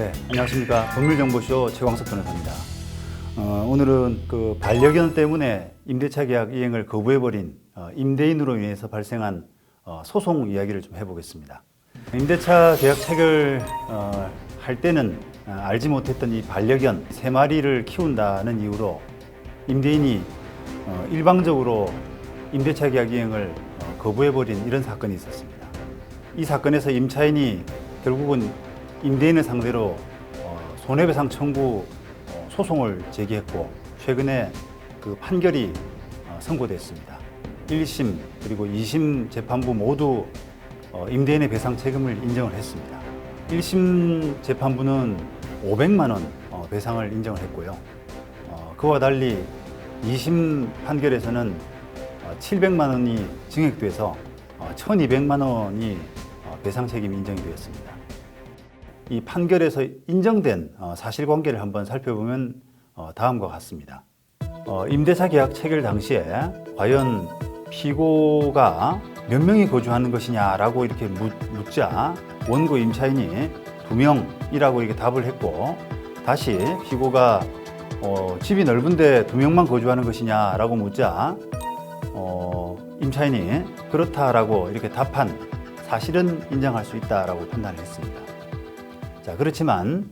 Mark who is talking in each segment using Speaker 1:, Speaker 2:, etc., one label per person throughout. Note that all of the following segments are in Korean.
Speaker 1: 네, 안녕하십니까. 법률정보쇼 최광석 변호사입니다. 오늘은 그 반려견 때문에 임대차 계약 이행을 거부해버린 임대인으로 인해서 발생한 소송 이야기를 좀 해보겠습니다. 임대차 계약 체결할 때는 알지 못했던 이 반려견 3마리를 키운다는 이유로 임대인이 일방적으로 임대차 계약 이행을 거부해버린 이런 사건이 있었습니다. 이 사건에서 임차인이 결국은 임대인을 상대로 손해배상 청구 소송을 제기했고, 최근에 그 판결이 선고됐습니다. 1심 그리고 2심 재판부 모두 임대인의 배상 책임을 인정을 했습니다. 1심 재판부는 500만 원 배상을 인정을 했고요. 그와 달리 2심 판결에서는 700만 원이 증액돼서 1200만 원이 배상 책임이 인정이 되었습니다. 이 판결에서 인정된 사실관계를 한번 살펴보면 다음과 같습니다. 임대차 계약 체결 당시에 과연 피고가 몇 명이 거주하는 것이냐라고 이렇게 묻자 원고 임차인이 2명이라고 이렇게 답을 했고, 다시 피고가 집이 넓은데 2명만 거주하는 것이냐라고 묻자 임차인이 그렇다라고 이렇게 답한 사실은 인정할 수 있다라고 판단을 했습니다. 자, 그렇지만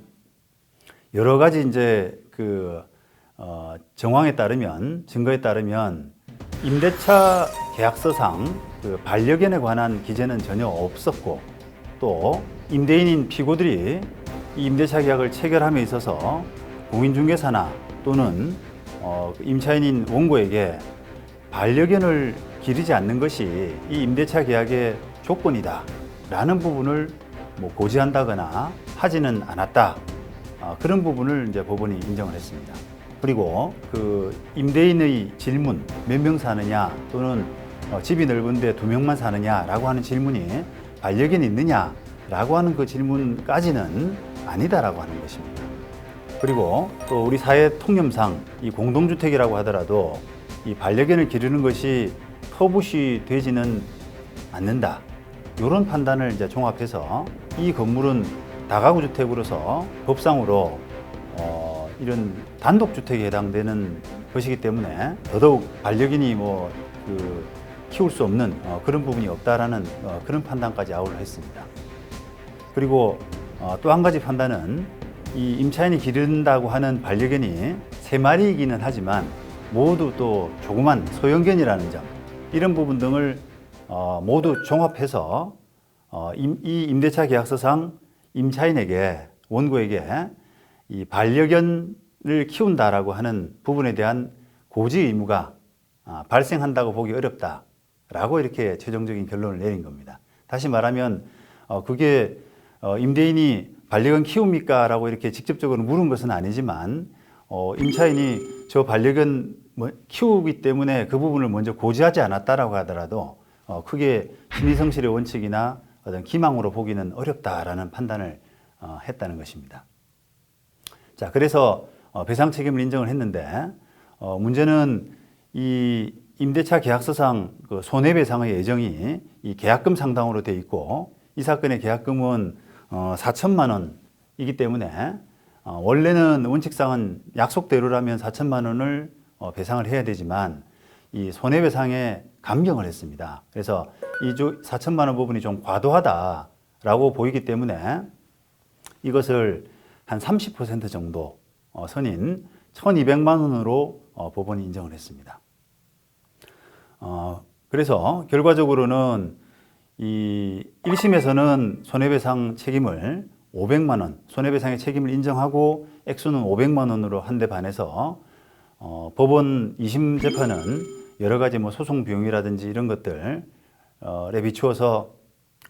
Speaker 1: 여러 가지 이제 정황에 따르면, 증거에 따르면 임대차 계약서상 그 반려견에 관한 기재는 전혀 없었고, 또 임대인인 피고들이 이 임대차 계약을 체결함에 있어서 공인중개사나 또는 임차인인 원고에게 반려견을 기르지 않는 것이 이 임대차 계약의 조건이다 라는 부분을 고지한다거나 하지는 않았다. 그런 부분을 이제 법원이 인정을 했습니다. 그리고 그 임대인의 질문, 몇 명 사느냐 또는 집이 넓은데 2명만 사느냐라고 하는 질문이 반려견이 있느냐라고 하는 그 질문까지는 아니다라고 하는 것입니다. 그리고 또 우리 사회 통념상 이 공동주택이라고 하더라도 이 반려견을 기르는 것이 터부시 되지는 않는다. 이런 판단을 이제 종합해서 이 건물은 다가구 주택으로서 법상으로 이런 단독주택에 해당되는 것이기 때문에 더더욱 반려견이 키울 수 없는 그런 부분이 없다라는 그런 판단까지 아울러 했습니다. 그리고 또 한 가지 판단은 이 임차인이 기른다고 하는 반려견이 3마리이기는 하지만 모두 또 조그만 소형견이라는 점, 이런 부분 등을 모두 종합해서 이 임대차 계약서상 임차인에게, 원고에게 이 반려견을 키운다라고 하는 부분에 대한 고지 의무가 발생한다고 보기 어렵다라고 이렇게 최종적인 결론을 내린 겁니다. 다시 말하면 그게 임대인이 반려견 키웁니까? 라고 이렇게 직접적으로 물은 것은 아니지만 임차인이 저 반려견 키우기 때문에 그 부분을 먼저 고지하지 않았다라고 하더라도 크게 신의성실의 원칙이나 어떤 기망으로 보기는 어렵다라는 판단을 했다는 것입니다. 자, 그래서 배상 책임을 인정을 했는데 문제는 이 임대차 계약서상 그 손해배상의 예정이 이 계약금 상당으로 되어 있고, 이 사건의 계약금은 4천만 원이기 때문에 원래는 원칙상은 약속대로라면 4천만 원을 배상을 해야 되지만 이 손해배상에 감경을 했습니다. 그래서 이 4천만 원 부분이 좀 과도하다라고 보이기 때문에 이것을 한 30% 정도 선인 1,200만 원으로 법원이 인정을 했습니다. 그래서 결과적으로는 이 1심에서는 손해배상 책임을 500만 원, 손해배상의 책임을 인정하고 액수는 500만 원으로 한 데 반해서 법원 2심 재판은 여러 가지 소송 비용이라든지 이런 것들에 비추어서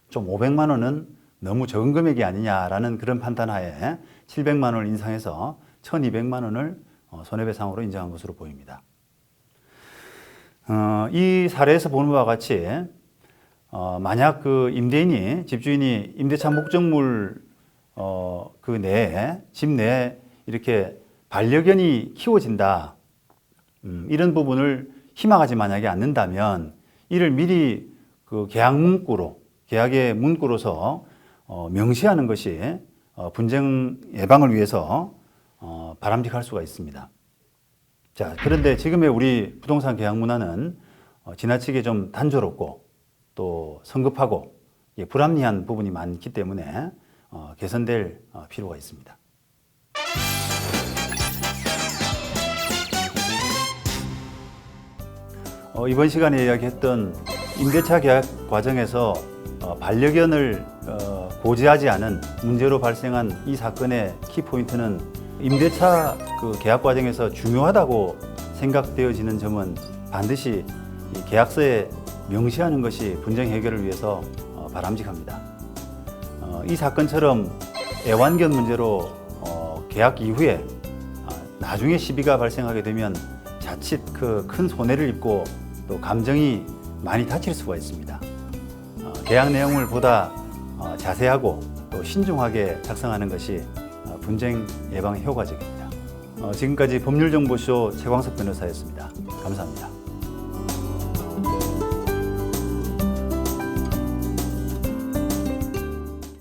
Speaker 1: 좀 500만 원은 너무 적은 금액이 아니냐라는 그런 판단하에 700만 원을 인상해서 1,200만 원을 손해배상으로 인정한 것으로 보입니다. 이 사례에서 보는 바와 같이 만약 그 임대인이, 집주인이 임대차 목적물 그 내에, 집 내에 이렇게 반려견이 키워진다, 이런 부분을 희망하지 만약에 않는다면 이를 미리 그 계약 문구로, 계약의 문구로서 명시하는 것이 분쟁 예방을 위해서 바람직할 수가 있습니다. 자, 그런데 지금의 우리 부동산 계약 문화는 지나치게 좀 단조롭고 또 성급하고 불합리한 부분이 많기 때문에 개선될 필요가 있습니다. 이번 시간에 이야기했던 임대차 계약 과정에서 반려견을 고지하지 않은 문제로 발생한 이 사건의 키포인트는 임대차 그 계약 과정에서 중요하다고 생각되어지는 점은 반드시 이 계약서에 명시하는 것이 분쟁 해결을 위해서 바람직합니다. 이 사건처럼 애완견 문제로 계약 이후에 나중에 시비가 발생하게 되면 자칫 그 큰 손해를 입고 또 감정이 많이 다칠 수가 있습니다. 계약 내용을 보다 자세하고 또 신중하게 작성하는 것이 분쟁 예방에 효과적입니다. 지금까지 법률정보쇼 최광석 변호사였습니다. 감사합니다.